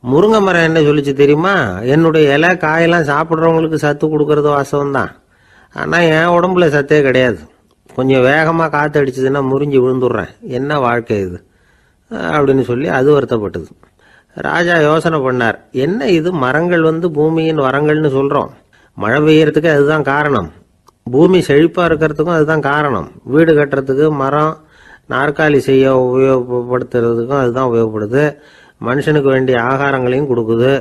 முருங்கை மரம் என்ன சொல்லிச்சு தெரியுமா, என்னுடைய இலை காயெல்லாம் சாப்பிட்றவங்களுக்கு சத்து கொடுக்கறது வாசம்தான், ஆனால் என் உடம்புல சத்தே கிடையாது, கொஞ்சம் வேகமாக காற்று அடிச்சதுன்னா முறிஞ்சி விழுந்துடுறேன், என்ன வாழ்க்கை இது அப்படின்னு சொல்லி அது வருத்தப்பட்டது. ராஜா யோசனை பண்ணார், என்ன இது மரங்கள் பூமியின் வரங்கள்னு சொல்கிறோம், மழை பெய்யறதுக்கு அதுதான் காரணம், பூமி செழிப்பாக இருக்கிறதுக்கும் அதுதான் காரணம், வீடு கட்டுறதுக்கு மரம், நாற்காலி செய்ய உபயோகப்படுத்துறதுக்கும் அதுதான் உபயோகப்படுது, மனுஷனுக்கு வேண்டிய ஆகாரங்களையும் கொடுக்குது,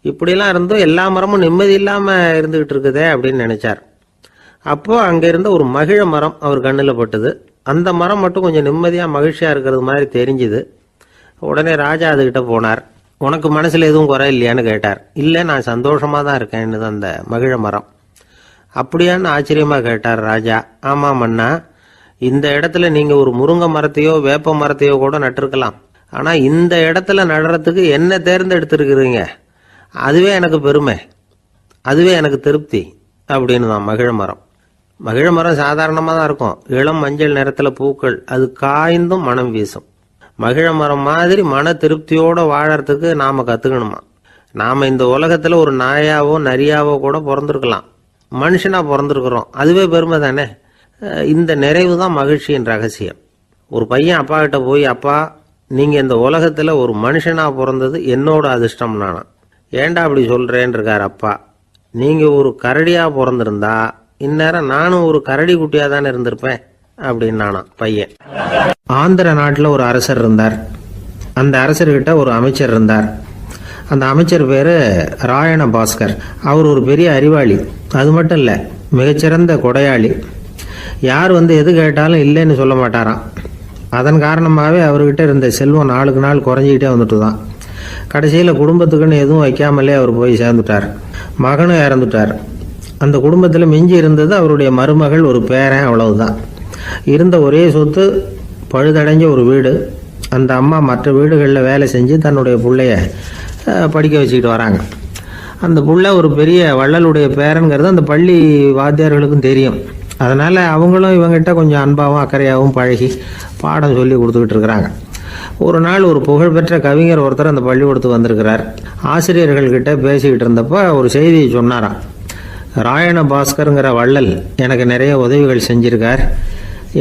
இப்படிலாம் இருந்தும் எல்லா மரமும் நிம்மதி இல்லாமல் இருந்துகிட்டு இருக்குதே அப்படின்னு நினைச்சார். அப்போ அங்கே இருந்த ஒரு மகிழ மரம் அவர் கண்ணில் பட்டது. அந்த மரம் மட்டும் கொஞ்சம் நிம்மதியாக மகிழ்ச்சியாக இருக்கிறது மாதிரி தெரிஞ்சுது. உடனே ராஜா அதுகிட்ட போனார். உனக்கு மனசில் எதுவும் குறை இல்லையான்னு கேட்டார். இல்லை நான் சந்தோஷமாக தான் இருக்கேன்னு அந்த மகிழ மரம். அப்படியான்னு ஆச்சரியமாக கேட்டார் ராஜா. ஆமாம் மன்னா, இந்த இடத்துல நீங்கள் ஒரு முருங்கை மரத்தையோ வேப்ப மரத்தையோ கூட நட்டிருக்கலாம், ஆனால் இந்த இடத்துல நடுறதுக்கு என்ன தேர்ந்தெடுத்திருக்கிறீங்க, அதுவே எனக்கு பெருமை, அதுவே எனக்கு திருப்தி அப்படின்னு தான் மகிழ மரம். மகிழ மரம் சாதாரணமாக தான் இருக்கும், இளம் மஞ்சள் நிறத்தில் பூக்கள், அது காய்ந்தும் மனம் வீசும். மகிழ மரம் மாதிரி மன திருப்தியோடு வாழறதுக்கு நாம் கற்றுக்கணுமா. நாம் இந்த உலகத்தில் ஒரு நாயாவோ நரியாவோ கூட பிறந்திருக்கலாம், மனுஷனாக பிறந்திருக்கிறோம், அதுவே பெருமை தானே. இந்த நிறைவு தான் மகிழ்ச்சியின் ரகசியம். ஒரு பையன் அப்பா கிட்ட போய், அப்பா நீங்கள் இந்த உலகத்தில் ஒரு மனுஷனாக பிறந்தது என்னோட அதிர்ஷ்டம் நானா. ஏண்டா அப்படி சொல்கிறேன்னு இருக்கார் அப்பா. நீங்கள் ஒரு கரடியாக பிறந்திருந்தா இந்நேரம் நானும் ஒரு கரடி குட்டியாக தானே இருந்திருப்பேன் அப்படின்னு நானா பையன். ஆந்திர நாட்டில் ஒரு அரசர் இருந்தார். அந்த அரசர்கிட்ட ஒரு அமைச்சர் இருந்தார். அந்த அமைச்சர் பேர் ராயண பாஸ்கர். அவர் ஒரு பெரிய அறிவாளி, அது மட்டும் இல்லை மிகச்சிறந்த கொடையாளி. யார் எது கேட்டாலும் இல்லைன்னு சொல்ல மாட்டாராம். அதன் காரணமாகவே அவர்கிட்ட இருந்த செல்வம் நாளுக்கு நாள் குறைஞ்சிக்கிட்டே வந்துட்டு தான். கடைசியில் குடும்பத்துக்குன்னு எதுவும் வைக்காமலே அவர் போய் சேர்ந்துட்டார். மகனும் இறந்துட்டார். அந்த குடும்பத்தில் மிஞ்சி இருந்தது அவருடைய மருமகள், ஒரு பேரன், அவ்வளவுதான். இருந்த ஒரே சொத்து பழுதடைஞ்ச ஒரு வீடு. அந்த அம்மா மற்ற வீடுகளில் வேலை செஞ்சு தன்னுடைய பிள்ளைய படிக்க வச்சுக்கிட்டு வராங்க. அந்த புள்ள ஒரு பெரிய வள்ளலுடைய பேரன்கிறது அந்த பள்ளி வாத்தியார்களுக்கும் தெரியும். அதனால் அவங்களும் இவங்ககிட்ட கொஞ்சம் அன்பாகவும் அக்கறையாகவும் பழகி பாடம் சொல்லி கொடுத்துக்கிட்டு இருக்கிறாங்க. ஒரு நாள் ஒரு புகழ்பெற்ற கவிஞர் ஒருத்தர் அந்த பள்ளிக்கூடத்துக்கு வந்திருக்கிறார். ஆசிரியர்கள்கிட்ட பேசிக்கிட்டு இருந்தப்போ ஒரு செய்தியை சொன்னாராம். ராயண பாஸ்கருங்கிற வள்ளல் எனக்கு நிறைய உதவிகள் செஞ்சிருக்கார்,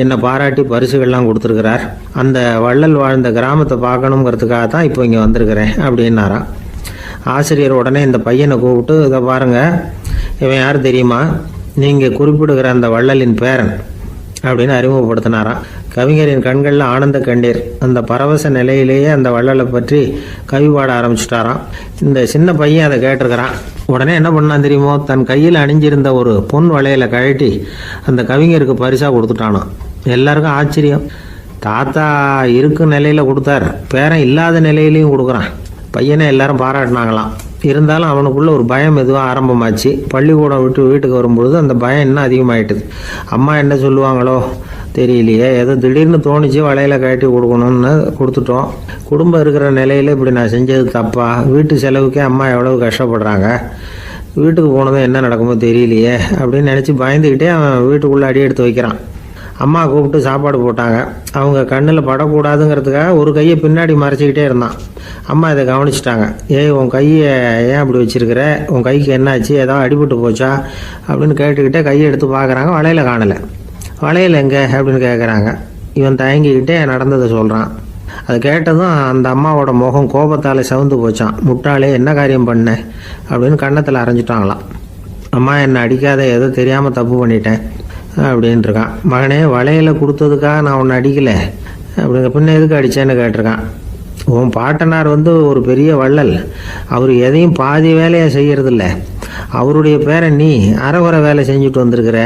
என்னை பாராட்டி பரிசுகள்லாம் கொடுத்துருக்கிறார். அந்த வள்ளல் வாழ்ந்த கிராமத்தை பார்க்கணுங்கிறதுக்காக தான் இப்போ இங்கே வந்திருக்கிறேன் அப்படின்னாராம். ஆசிரியர் உடனே இந்த பையனை கூப்பிட்டு, இதை பாருங்கள், இவன் யார் தெரியுமா, நீங்கள் குறிப்பிடுகிற அந்த வள்ளலின் பேரன் அப்படின்னு அறிமுகப்படுத்தினாராம். கவிஞரின் கண்களில் ஆனந்த கண்ணீர். அந்த பரவச நிலையிலேயே அந்த வள்ளலை பற்றி கவி பாட ஆரம்பிச்சுட்டாராம். இந்த சின்ன பையன் அதை கேட்டிருக்கிறான். உடனே என்ன பண்ணான் தெரியுமோ, தன் கையில் அணிஞ்சிருந்த ஒரு பொன் வளையலை கழட்டி அந்த கவிஞருக்கு பரிசாக கொடுத்துட்டானான். எல்லாருக்கும் ஆச்சரியம். தாத்தா இருக்கும் நிலையில் கொடுத்தார், பேரன் இல்லாத நிலையிலையும் கொடுக்குறான். பையனை எல்லாரும் பாராட்டினாங்களாம். இருந்தாலும் அவனுக்குள்ள ஒரு பயம் எதுவும் ஆரம்பமாச்சு. பள்ளிக்கூடம் விட்டு வீட்டுக்கு வரும்பொழுது அந்த பயம் இன்னும் அதிகமாயிட்டுது. அம்மா என்ன சொல்லுவாங்களோ தெரியலையே, ஏதோ திடீர்னு தோணிச்சு வளையல கட்டி கொடுக்கணும்னு கொடுத்துட்டோம். குடும்பம் இருக்கிற நிலையில் இப்படி நான் செஞ்சது தப்பா, வீட்டு செலவுக்கே அம்மா எவ்வளவு கஷ்டப்படுறாங்க, வீட்டுக்கு போனதும் என்ன நடக்குமோ தெரியலையே அப்படின்னு நினச்சி பயந்துக்கிட்டே அவன் வீட்டுக்குள்ளே அடி எடுத்து வைக்கிறான். அம்மா கூப்பிட்டு சாப்பாடு போட்டாங்க. அவங்க கண்ணில் படக்கூடாதுங்கிறதுக்காக ஒரு கையை பின்னாடி மறைச்சிக்கிட்டே இருந்தான். அம்மா இதை கவனிச்சிட்டாங்க. ஏய், உன் கையை ஏன் அப்படி வச்சிருக்கிற, உன் கைக்கு என்னாச்சு, ஏதாவது அடிபட்டு போச்சா அப்படின்னு கேட்டுக்கிட்டே கையை எடுத்து பார்க்குறாங்க. வளையல காணலை. வளையல் எங்கே அப்படின்னு கேட்குறாங்க. இவன் தயங்கிக்கிட்டே நடந்ததை சொல்கிறான். அதை கேட்டதும் அந்த அம்மாவோட முகம் கோபத்தால் சவுந்து போச்சான். முட்டாளே, என்ன காரியம் பண்ண அப்படின்னு கன்னத்தில் அரைஞ்சிட்டாங்களாம். அம்மா, என்னை அடிக்காத, ஏதோ தெரியாமல் தப்பு பண்ணிட்டேன் அப்படின்ட்டுருக்கான். மகனே, வளையலை கொடுத்ததுக்காக நான் உன்னை அடிக்கலை, அப்படிங்க பின்ன எதுக்கு அடித்தேன்னு கேட்டிருக்கான். உன் பாட்டனார் ஒரு பெரிய வள்ளல், அவர் எதையும் பாதி வேலையை செய்யறதில்ல, அவருடைய பேரை நீ அரைகுறை வேலை செஞ்சுட்டு வந்திருக்கிற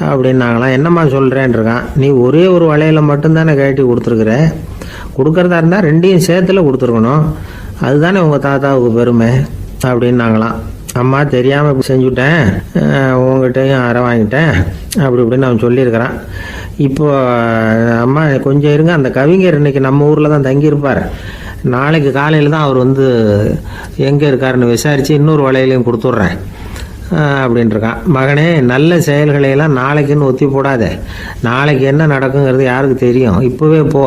அப்படின்னாங்களாம். என்னம்மா சொல்கிறேன்ருக்கான். நீ ஒரே ஒரு வளையலை மட்டும்தானே கட்டி கொடுத்துருக்குற, கொடுக்கறதா இருந்தால் ரெண்டையும் சேர்த்துல கொடுத்துருக்கணும், அதுதானே உங்கள் தாத்தாவுக்கு பெருமை அப்படின்னாங்களாம். அம்மா, தெரியாமல் இப்படி செஞ்சுட்டேன், உங்ககிட்டையும் அரை வாங்கிட்டேன் அப்படி இப்படின்னு அவன் சொல்லியிருக்கிறான். இப்போ அம்மா கொஞ்சம் இருங்க, அந்த கவிஞர் இன்னைக்கு நம்ம ஊரில் தான் தங்கியிருப்பார், நாளைக்கு காலையில் தான் அவர் எங்கே இருக்காருன்னு விசாரித்து இன்னொரு வளையலையும் கொடுத்துட்றேன் அப்படின்ட்டுருக்கான். மகனே, நல்ல செயல்களையெல்லாம் நாளைக்குன்னு ஒத்தி போடாத, நாளைக்கு என்ன நடக்குங்கிறது யாருக்கு தெரியும், இப்போவே போ,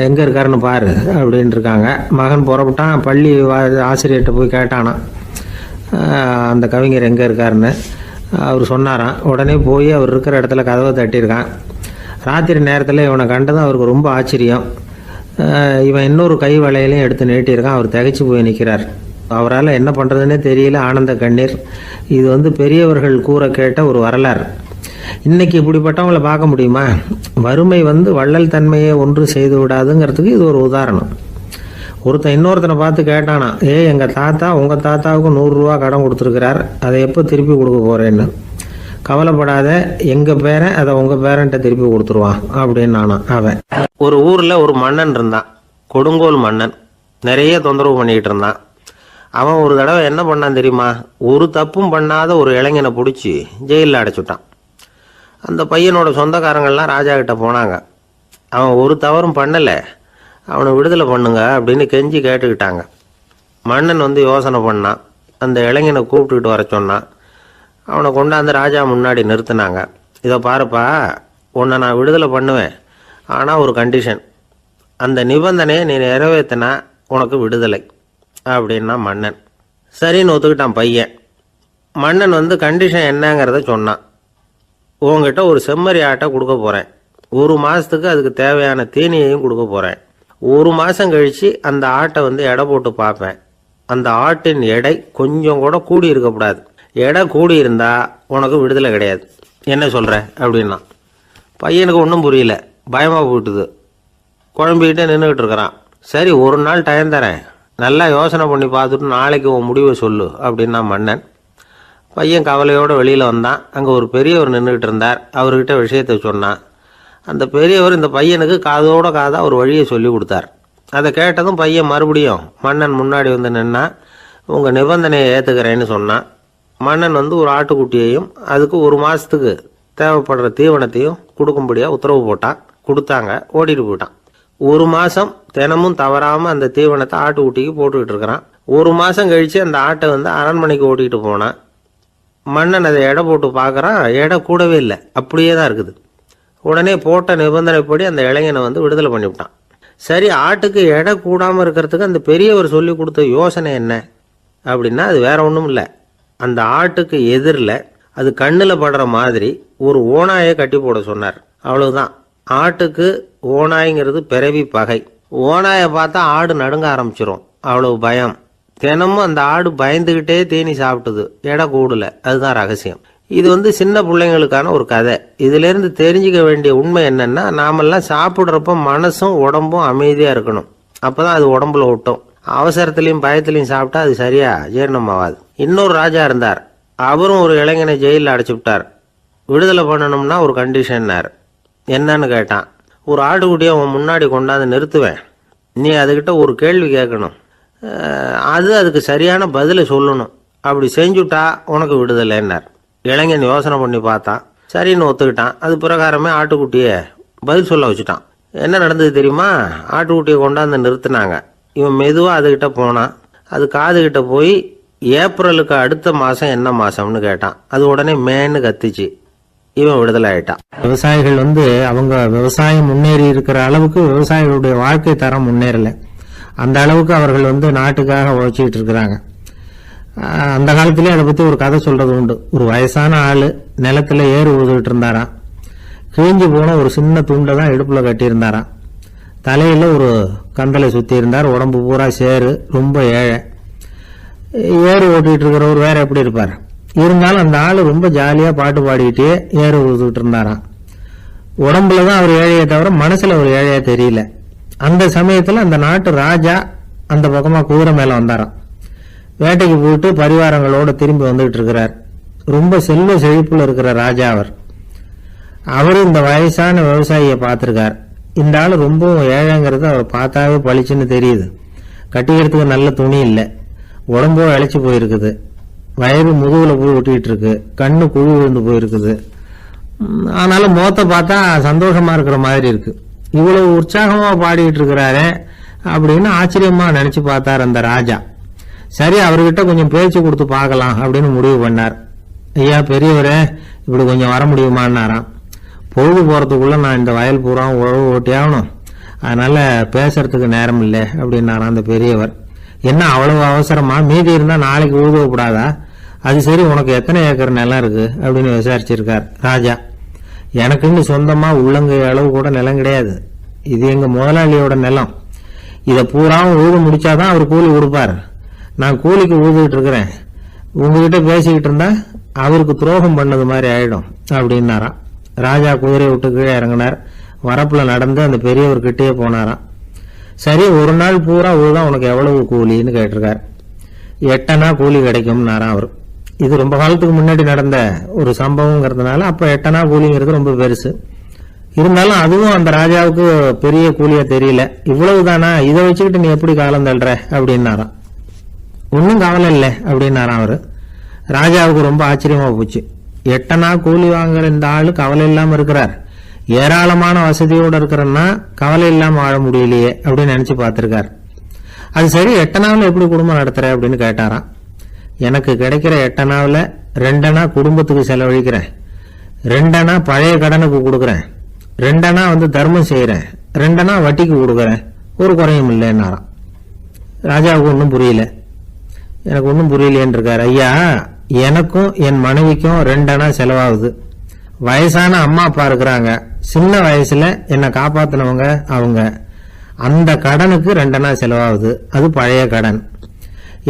எங்கே இருக்காருன்னு பாரு அப்படின்ட்டுருக்காங்க. மகன் புறப்பட்டான். பள்ளி ஆசிரியர்கிட்ட போய் கேட்டானான் அந்த கவிஞர் எங்கே இருக்காருன்னு. அவர் சொன்னாராம். உடனே போய் அவர் இருக்கிற இடத்துல கதவை தட்டியிருக்கான். ராத்திரி நேரத்தில் இவனை கண்டதும் அவருக்கு ரொம்ப ஆச்சரியம். இவன் இன்னொரு கை வளையலையும் எடுத்து நீட்டியிருக்கான். அவர் திகைச்சு போய் நிற்கிறார். அவரால் என்ன பண்ணுறதுன்னே தெரியல, ஆனந்த கண்ணீர். இது பெரியவர்கள் கூற கேட்ட ஒரு வரலாறு. இன்னைக்கு இப்படிப்பட்டவங்களை பார்க்க முடியுமா? வறுமை வள்ளல் தன்மையை ஒன்று செய்து விடாதுங்கிறதுக்கு இது ஒரு உதாரணம். ஒருத்தன் இன்னொருத்தனை பார்த்து கேட்டானா, எங்கள் தாத்தா உங்கள் தாத்தாவுக்கு 100 ரூபா கடன் கொடுத்துருக்கிறார், அதை எப்போ திருப்பி கொடுக்க போகிறேன்னு. கவலைப்படாத, எங்கள் பேரன் அதை உங்கள் பேரன்ட்ட திருப்பி கொடுத்துருவான் அப்படின்னு அவன். ஒரு ஊரில் ஒரு மன்னன் இருந்தான், கொடுங்கோல் மன்னன். நிறைய தொந்தரவு பண்ணிக்கிட்டு இருந்தான். அவன் ஒரு தடவை என்ன பண்ணான் தெரியுமா? ஒரு தப்பும் பண்ணாத ஒரு இளைஞனை பிடிச்சி ஜெயிலில் அடைச்சுட்டான். அந்த பையனோட சொந்தக்காரங்கள்லாம் ராஜா கிட்ட போனாங்க. அவன் ஒரு தவறும் பண்ணலை, அவனை விடுதலை பண்ணுங்க அப்படின்னு கெஞ்சி கேட்டுக்கிட்டாங்க. மன்னன் யோசனை பண்ணான். அந்த இளைஞனை கூப்பிட்டுக்கிட்டு வர சொன்னான். அவனை கொண்டாந்து ராஜா முன்னாடி நிறுத்தினாங்க. இதை பாருப்பா, உன்னை நான் விடுதலை பண்ணுவேன், ஆனால் ஒரு கண்டிஷன், அந்த நிபந்தனையை நீ நிறைவேற்றினா உனக்கு விடுதலை அப்படின்னா மன்னன். சரின்னு ஒத்துக்கிட்டான் பையன். மன்னன் கண்டிஷன் என்னங்கிறத சொன்னான். உங்ககிட்ட ஒரு செம்மறி ஆட்டை கொடுக்க போகிறேன், 1 மாதத்துக்கு அதுக்கு தேவையான தீனியையும் கொடுக்க போகிறேன். 1 மாதம் கழித்து அந்த ஆட்டை எடை போட்டு பார்ப்பேன். அந்த ஆட்டின் எடை கொஞ்சம் கூட கூடி இருக்கக்கூடாது. எடை கூடி இருந்தால் உனக்கு விடுதலை கிடையாது. என்ன சொல்கிற அப்படின்னா. பையனுக்கு ஒன்றும் புரியல, பயமாக போயிட்டுது. குழம்பிக்கிட்டே நின்றுக்கிட்டு இருக்கிறான். சரி, 1 நாள் டைம் தரேன், நல்லா யோசனை பண்ணி பார்த்துட்டு நாளைக்கு உன் முடிவை சொல்லு அப்படின்னா மன்னன். பையன் கவலையோடு வெளியில் வந்தான். அங்கே ஒரு பெரியவர் நின்றுக்கிட்டு இருந்தார். அவர்கிட்ட விஷயத்தை சொன்னான். அந்த பெரியவர் இந்த பையனுக்கு காதோட காதாக ஒரு வழியை சொல்லி கொடுத்தார். அதை கேட்டதும் பையன் மறுபடியும் மன்னன் முன்னாடி நின்னா, உங்கள் நிபந்தனையை ஏற்றுக்கிறேன்னு சொன்னான். மன்னன் ஒரு ஆட்டுக்குட்டியையும் அதுக்கு 1 மாதத்துக்கு தேவைப்படுற தீவனத்தையும் கொடுக்கும்படியாக உத்தரவு போட்டான். கொடுத்தாங்க, ஓடிட்டு போயிட்டான். 1 மாதம் தினமும் தவறாமல் அந்த தீவனத்தை ஆட்டுக்குட்டிக்கு போட்டுக்கிட்டு இருக்கிறான். 1 மாதம் கழித்து அந்த ஆட்டை அரண்மனைக்கு ஓட்டிகிட்டு போனான். மன்னன் அதை எடை போட்டு பார்க்குறான், எடை கூடவே இல்லை, அப்படியே தான் இருக்குது. உடனே போட்ட நிபந்தனைப்படி அந்த இளைஞனை விடுதலை பண்ணிவிட்டான். சரி, ஆட்டுக்கு எடை கூடாமல் இருக்கிறதுக்கு அந்த பெரியவர் சொல்லி கொடுத்த யோசனை என்ன அப்படின்னா, அது வேற ஒன்றும் இல்லை. அந்த ஆட்டுக்கு எதிரில் அது கண்ணில் படுற மாதிரி ஒரு ஓநாயை கட்டி போட சொன்னார். அவ்வளவுதான். ஆட்டுக்கு ஓநாய்ங்கிறது பிறவி பகை. ஓநாயை பார்த்தா ஆடு நடுங்க ஆரம்பிச்சிரும், அவ்வளவு பயம். தினமும் அந்த ஆடு பயந்துக்கிட்டே தீனி சாப்பிட்டுது, எடை கூடல. அதுதான் ரகசியம். இது சின்ன பிள்ளைங்களுக்கான ஒரு கதை. இதிலேருந்து தெரிஞ்சுக்க வேண்டிய உண்மை என்னன்னா, நாமெல்லாம் சாப்பிட்றப்ப மனசும் உடம்பும் அமைதியாக இருக்கணும். அப்போதான் அது உடம்புல ஒட்டும். அவசரத்துலையும் பயத்துலையும் சாப்பிட்டா அது சரியா ஜீரணம் ஆகாது. இன்னொரு ராஜா இருந்தார். அவரும் ஒரு இளைஞனை ஜெயிலில் அடைச்சி விட்டார். விடுதலை பண்ணணும்னா ஒரு கண்டிஷன்னார். என்னன்னு கேட்டான். ஒரு ஆட்டுக்குட்டியை உன் முன்னாடி கொண்டாந்து நிறுத்துவேன், நீ அதுக்கிட்ட ஒரு கேள்வி கேட்கணும், அதுக்கு சரியான பதிலை சொல்லணும். அப்படி செஞ்சுட்டா உனக்கு விடுதலைன்னார். இளைஞன் யோசனை பண்ணி பார்த்தான். சரின்னு ஒத்துக்கிட்டான். அது பிரகாரமே ஆட்டுக்குட்டியை பதில் சொல்ல வச்சுட்டான். என்ன நடந்தது தெரியுமா? ஆட்டுக்குட்டியை கொண்டாந்து நிறுத்தினாங்க. இவன் மெதுவாக அதுகிட்ட போனான். அது காதுகிட்ட போய் ஏப்ரலுக்கு அடுத்த மாதம் என்ன மாதம்னு கேட்டான். அது உடனே மேன்னு கத்திச்சு. இவன் விடுதலை ஆயிட்டான். விவசாயிகள் அவங்க விவசாயம் முன்னேறி இருக்கிற அளவுக்கு விவசாயிகளுடைய வாழ்க்கை தரம் முன்னேறல. அந்த அளவுக்கு அவர்கள் நாட்டுக்காக உழைச்சிக்கிட்டு இருக்கிறாங்க. அந்த காலத்திலே அதை பற்றி ஒரு கதை சொல்றது உண்டு. ஒரு வயசான ஆள் நிலத்துல ஏறு உழுதுகிட்டு இருந்தாராம். கிழிஞ்சு போன ஒரு சின்ன துண்டை தான் இடுப்புல கட்டியிருந்தாராம். தலையில் ஒரு கந்தலை சுற்றி இருந்தார். உடம்பு பூரா சேரு, ரொம்ப ஏழை. ஏறு ஓட்டிகிட்டு இருக்கிறவர் வேற எப்படி இருப்பார்? இருந்தாலும் அந்த ஆள் ரொம்ப ஜாலியாக பாட்டு பாடிக்கிட்டே ஏறு உழுதுகிட்டு இருந்தாராம். உடம்புல தான் அவர் ஏழையை தவிர மனசில் ஒரு ஏழையா தெரியல. அந்த சமயத்தில் அந்த நாட்டு ராஜா அந்த பக்கமாக குதிரை மேலே வந்தாராம். வேட்டைக்கு போயிட்டு பரிவாரங்களோடு திரும்பி வந்துகிட்டு இருக்கிறார். ரொம்ப செல்வ செழிப்புல இருக்கிற ராஜா அவர் இந்த வயசான விவசாயியை பார்த்துருக்கார். இந்த ஆள் ரொம்பவும் ஏழைங்கிறது அவர் பார்த்தாவே பளிச்சுன்னு தெரியுது. கட்டிக்கிறதுக்கு நல்ல துணி இல்லை, உடம்போ இழைச்சி போயிருக்குது, வயிறு முதுகுல போய் ஒட்டிக்கிட்டு இருக்கு, கண்ணு குழி விழுந்து போயிருக்குது. ஆனாலும் முகத்தை பார்த்தா சந்தோஷமா இருக்கிற மாதிரி இருக்கு. இவ்வளவு உற்சாகமா பாடிக்கிட்டு இருக்கிறாரே அப்படின்னு ஆச்சரியமா நினைச்சு பார்த்தார் அந்த ராஜா. சரி, அவர்கிட்ட கொஞ்சம் பேச்சு கொடுத்து பார்க்கலாம் அப்படின்னு முடிவு பண்ணார். ஐயா பெரியவரே, இப்படி கொஞ்சம் வர முடியுமான்னாராம். பொழுது போறதுக்குள்ள நான் இந்த வயல் பூரா உழவு ஓட்டி ஆகணும், அதனால பேசுறதுக்கு நேரம் இல்லை அப்படின்னாராம் அந்த பெரியவர். என்ன அவ்வளவு அவசரமா? மீதி இருந்தா நாளைக்கு உழுதப்படாதா? அது சரி, உனக்கு எத்தனை ஏக்கர் நிலம் இருக்கு அப்படின்னு விசாரிச்சிருக்கார் ராஜா. எனக்குன்னு சொந்தமா உள்ளங்கை அளவு கூட நிலம் கிடையாது. இது எங்க முதலாளியோட நிலம். இதை பூராவும் உழுது முடிச்சாதான் அவர் கூலி கொடுப்பார். நான் கூலிக்கு ஊதிட்டு இருக்கிறேன். உங்ககிட்ட பேசிக்கிட்டு இருந்தா அவருக்கு துரோகம் பண்ணது மாதிரி ஆயிடும் அப்படின்னாராம். ராஜா குதிரையை விட்டு கீழே இறங்கினார். வரப்புல நடந்து அந்த பெரியவர்கிட்டயே போனாராம். சரி, ஒரு நாள் பூரா உழுதா உனக்கு எவ்வளவு கூலின்னு கேட்டிருக்கார். 8 அணா கூலி கிடைக்கும்னாராம் அவர். இது ரொம்ப காலத்துக்கு முன்னாடி நடந்த ஒரு சம்பவங்கிறதுனால அப்ப 8 அணா கூலிங்கிறது ரொம்ப பெருசு. இருந்தாலும் அதுவும் அந்த ராஜாவுக்கு பெரிய கூலியா தெரியல. இவ்வளவுதானா, இதை வச்சுக்கிட்டு நீ எப்படி காலம் தள்ளுற அப்படின்னாராம். ஒன்னும் கவலை இல்லை அப்படின்னாராம் அவரு. ராஜாவுக்கு ரொம்ப ஆச்சரியமா போச்சு. 8 அணா கூலி வாங்குற இந்த ஆளு கவலை இல்லாம இருக்கிறார், ஏராளமான வசதியோட இருக்கிறன்னா கவலை இல்லாம வாழ முடியலையே அப்படின்னு நினைச்சு பார்த்திருக்கார். அது சரி, 8 அணாவில் எப்படி குடும்பம் நடத்துற அப்படின்னு கேட்டாராம். எனக்கு கிடைக்கிற 8 அணாவில் 2 அணா குடும்பத்துக்கு செலவழிக்கிறேன், 2 அணா பழைய கடனுக்கு கொடுக்குறேன், 2 அணா தர்மம் செய்யறேன், 2 அணா வட்டிக்கு கொடுக்குறேன், ஒரு குறையும் இல்லைன்னாராம். ராஜாவுக்கு ஒன்றும் புரியல. எனக்கு ஒன்றும் புரியலேன்னு இருக்காரு. ஐயா, எனக்கும் என் மனைவிக்கும் 2 அணா செலவாகுது. வயசான அம்மா அப்பா இருக்கிறாங்க, சின்ன வயசுல என்னை காப்பாத்தினவங்க அவங்க. அந்த கடனுக்கு 2 அணா செலவாகுது, அது பழைய கடன்.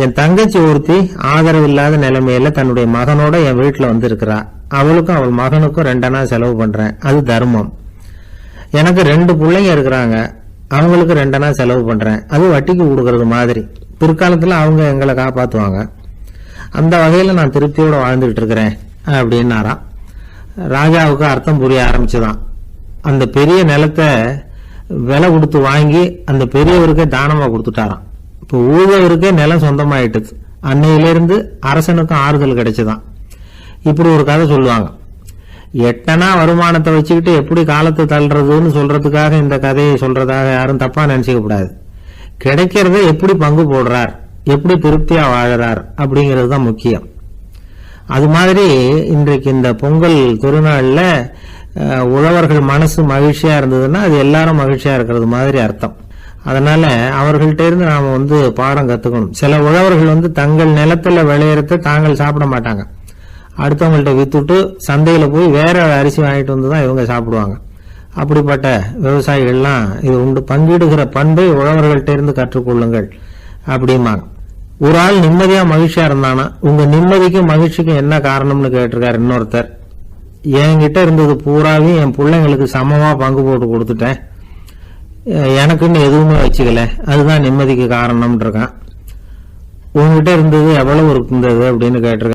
என் தங்கச்சி ஒருத்தி ஆதரவு இல்லாத நிலைமையில தன்னுடைய மகனோட என் வீட்டுல இருக்கிறா. அவளுக்கும் அவள் மகனுக்கும் 2 அணா செலவு பண்றேன், அது தர்மம். எனக்கு 2 பிள்ளைங்க இருக்கிறாங்க, அவங்களுக்கு 2 அணா செலவு பண்றேன், அது வட்டிக்கு கொடுக்கறது மாதிரி. பிற்காலத்துல அவங்க எங்களை காப்பாத்துவாங்க. அந்த வகையில நான் திருப்தியோட வாழ்ந்துகிட்டு இருக்கிறேன் அப்படின்னாராம். ராஜாவுக்கு அர்த்தம் புரிய ஆரம்பிச்சுதான். அந்த பெரிய நிலத்தை விலை கொடுத்து வாங்கி அந்த பெரியவருக்கே தானமா கொடுத்துட்டாராம். இப்போ ஊழவருக்கே நிலம் சொந்தமாயிட்டுது. அன்னையிலிருந்து அரசனுக்கும் ஆறுதல் கிடைச்சுதான். இப்படி ஒரு கதை சொல்லுவாங்க. 8 அணா வருமானத்தை வச்சுக்கிட்டு எப்படி காலத்தை தள்ளுறதுன்னு சொல்றதுக்காக இந்த கதையை சொல்றதாக யாரும் தப்பா நினைச்சுக்க கூடாது. கிடைக்கிறத எப்படி பங்கு போடுறார், எப்படி திருப்தியா வாழறார் அப்படிங்கிறது தான் முக்கியம். அது மாதிரி இன்றைக்கு இந்த பொங்கல் திருநாள்ல உழவர்கள் மனசு மகிழ்ச்சியா இருந்ததுன்னா அது எல்லாரும் மகிழ்ச்சியா இருக்கிறது மாதிரி அர்த்தம். அதனால அவர்கள்ட்ட இருந்து நாம பாடம் கத்துக்கணும். சில உழவர்கள் தங்கள் நிலத்துல விளையறத தாங்கள் சாப்பிட மாட்டாங்க. அடுத்தவங்கள்ட்ட வித்துட்டு சந்தையில போய் வேற அரிசி வாங்கிட்டு வந்துதான் இவங்க சாப்பிடுவாங்க. அப்படிப்பட்ட விவசாயிகள்லாம் இது உண்டு. பங்கிடுகிற பண்பை உழவர்கள்ட்ட இருந்து கற்றுக்கொள்ளுங்கள் அப்படிம்பாங்க. ஒரு ஆள் நிம்மதியா மகிழ்ச்சியா இருந்தானா, உங்க நிம்மதிக்கும் மகிழ்ச்சிக்கும் என்ன காரணம்னு கேட்டிருக்காரு இன்னொருத்தர். என்கிட்ட இருந்தது பூராவையும் என் பிள்ளைங்களுக்கு சமமா பங்கு போட்டு கொடுத்துட்டேன், எனக்குன்னு எதுவுமே வச்சுக்கல, அதுதான் நிம்மதிக்கு காரணம்னு இருக்கான். உங்ககிட்ட இருந்தது எவ்வளவு இருந்தது அப்படின்னு கேட்டிருக்காரு.